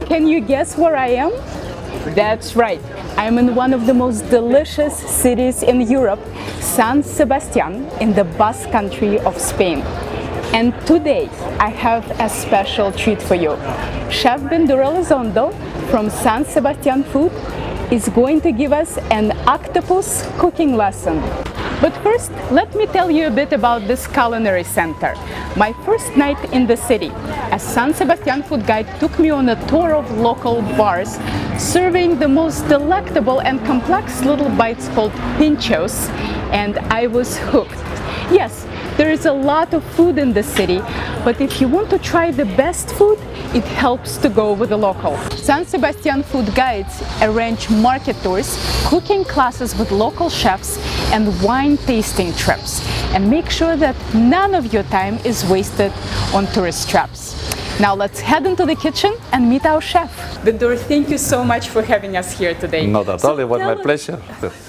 Can you guess where I am? That's right, I'm in one of the most delicious cities in Europe, San Sebastian, in the Basque country of Spain. And today I have a special treat for you. Chef Bendur Elizondo from San Sebastian Food is going to give us an octopus cooking lesson. But first, let me tell you a bit about this culinary center. My first night in the city, a San Sebastian Food guide took me on a tour of local bars, serving the most delectable and complex little bites called pinchos, and I was hooked. Yes, there is a lot of food in the city, but if you want to try the best food, it helps to go with the local. San Sebastian Food guides arrange market tours, cooking classes with local chefs, and wine tasting trips, and make sure that none of your time is wasted on tourist traps. Now let's head into the kitchen and meet our chef. Bendur, thank you so much for having us here today. Not at all, it was my pleasure.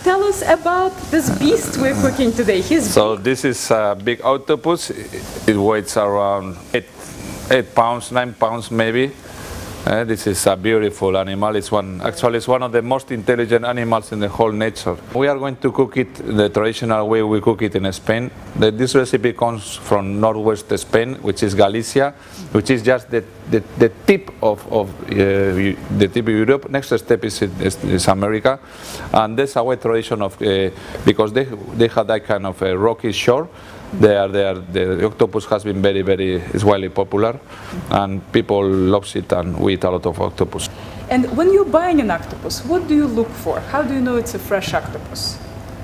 Tell us about this beast we're cooking today. So this is a big octopus. It weighs around 8 pounds, 9 pounds maybe. This is a beautiful animal. It's one of the most intelligent animals in the whole nature. We are going to cook it the traditional way we cook it in Spain. This recipe comes from northwest Spain, which is Galicia, which is just the tip of the tip of Europe. Next step is America, and there's a wide tradition of because they have that kind of a rocky shore. The octopus has been is widely popular, and people love it, and we eat a lot of octopus. And when you're buying an octopus, what do you look for? How do you know it's a fresh octopus?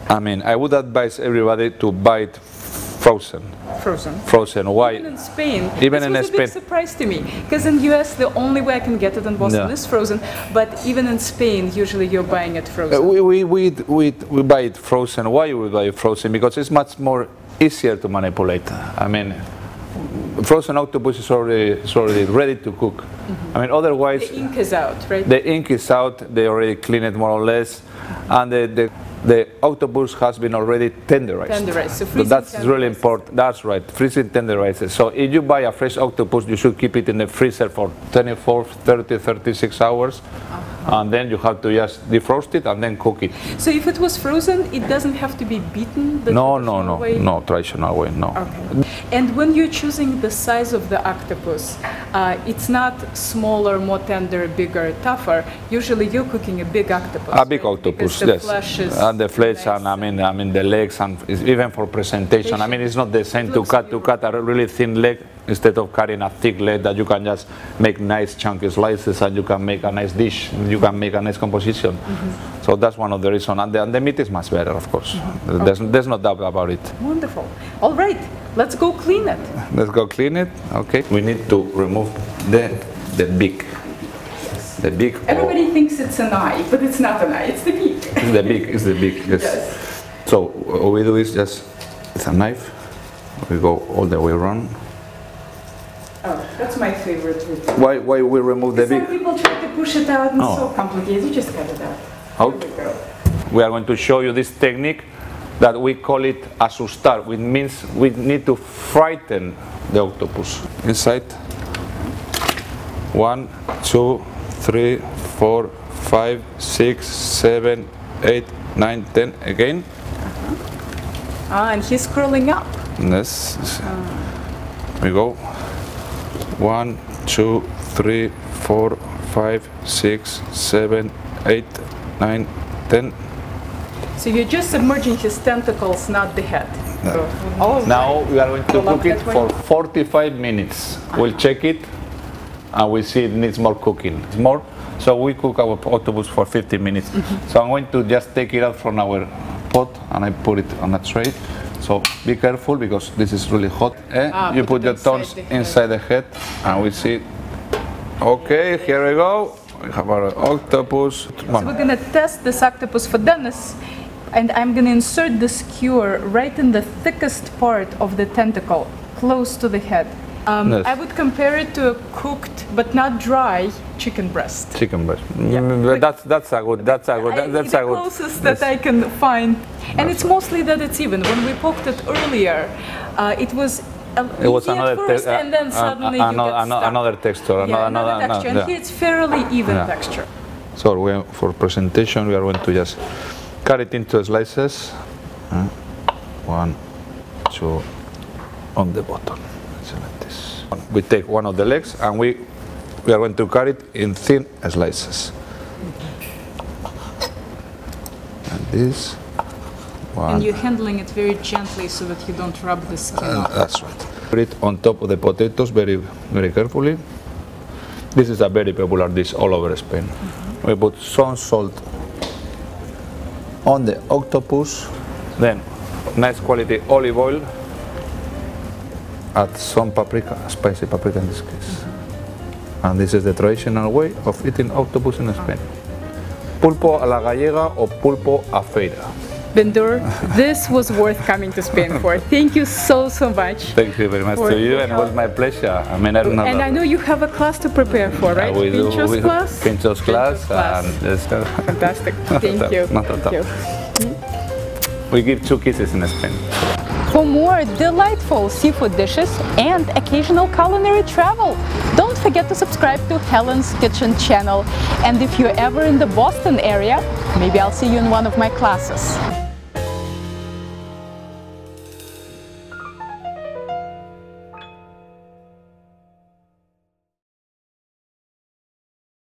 I mean, I would advise everybody to buy it frozen. Frozen. Why? Even in Spain. Even in Spain. This was a big surprise to me, because in US the only way I can get it in Boston is frozen. But even in Spain, usually you're buying it frozen. We buy it frozen. Why we buy it frozen? Because it's much more easier to manipulate. I mean, frozen octopus is already ready to cook. Mm-hmm. I mean, otherwise the ink is out, right? The ink is out. They already clean it more or less, and the octopus has been already tenderized. So that's really important. That's right, freezing tenderized. So if you buy a fresh octopus, you should keep it in the freezer for 24, 30, 36 hours. And then you have to just defrost it and then cook it. So if it was frozen, it doesn't have to be beaten? No, traditional way, no. Okay. And when you're choosing the size of the octopus, it's not smaller, more tender, bigger, tougher. Usually you're cooking a big octopus. A big octopus, yes. Flesh is and the flesh, and I mean the legs, and even for presentation. I mean, it's not the same to cut a really thin leg instead of cutting a thick leg that you can just make nice chunky slices, and you can make a nice dish. You can make a nice composition. Mm-hmm. So that's one of the reasons. And the meat is much better, of course. Mm-hmm. There's no doubt about it. Wonderful. All right, let's go clean it. Let's go clean it. Okay. We need to remove the beak. Yes. The beak. Everybody thinks it's an eye, but it's not an eye. It's the beak. It's the beak. Yes. So what we do is just with a knife, we go all the way around. Oh, that's my favorite route. Why we remove the beak? Some people try to push it out, and it's so complicated. You just cut it out. Out. We are going to show you this technique that we call it asustar, which means we need to frighten the octopus. Inside. 1, 2, 3, 4, 5, 6, 7, 8, 9, 10. Again. And he's curling up. Yes. We go. 1, 2, 3, 4, 5, 6, 7, 8, 9, 10. So you're just submerging his tentacles, not the head. No. So, now we are going to cook it for 45 minutes. We'll check it, and we see it needs more cooking. More. So we cook our octopus for 50 minutes. Mm-hmm. So I'm going to just take it out from our pot, and I put it on a tray. So be careful, because this is really hot. You put your tongs inside the head, and we see. Okay, here we go. We have our octopus. So we're going to test this octopus for Doneness, and I'm going to insert the skewer right in the thickest part of the tentacle, close to the head. Yes. I would compare it to a cooked but not dry chicken breast. Chicken breast. Yeah. That's a good. The closest that I can find, and it's mostly that it's even. When we poked it earlier, it was It was another first, and then suddenly another texture. Another texture. And here it's fairly even texture. So for presentation, we are going to just cut it into slices. 1, 2, on the bottom. So like this. We take one of the legs and we are going to cut it in thin slices. And this. One. And you're handling it very gently so that you don't rub the skin off. That's right. Put it on top of the potatoes very, very carefully. This is a very popular dish all over Spain. We put some salt on the octopus, then nice quality olive oil, add some paprika, spicy paprika in this case. And this is the traditional way of eating octopus in Spain. Pulpo a la gallega or pulpo a feira. Bendur, this was worth coming to Spain for. Thank you so much. Thank you very much to you, and it was my pleasure. I mean, I don't know. And I know you have a class to prepare for, right? Pinchos class? Pinchos class. Fantastic. Thank you. Thank you. We give 2 kisses in Spain. For more delightful seafood dishes and occasional culinary travel, don't forget to subscribe to Helen's Kitchen channel. And if you're ever in the Boston area, maybe I'll see you in one of my classes.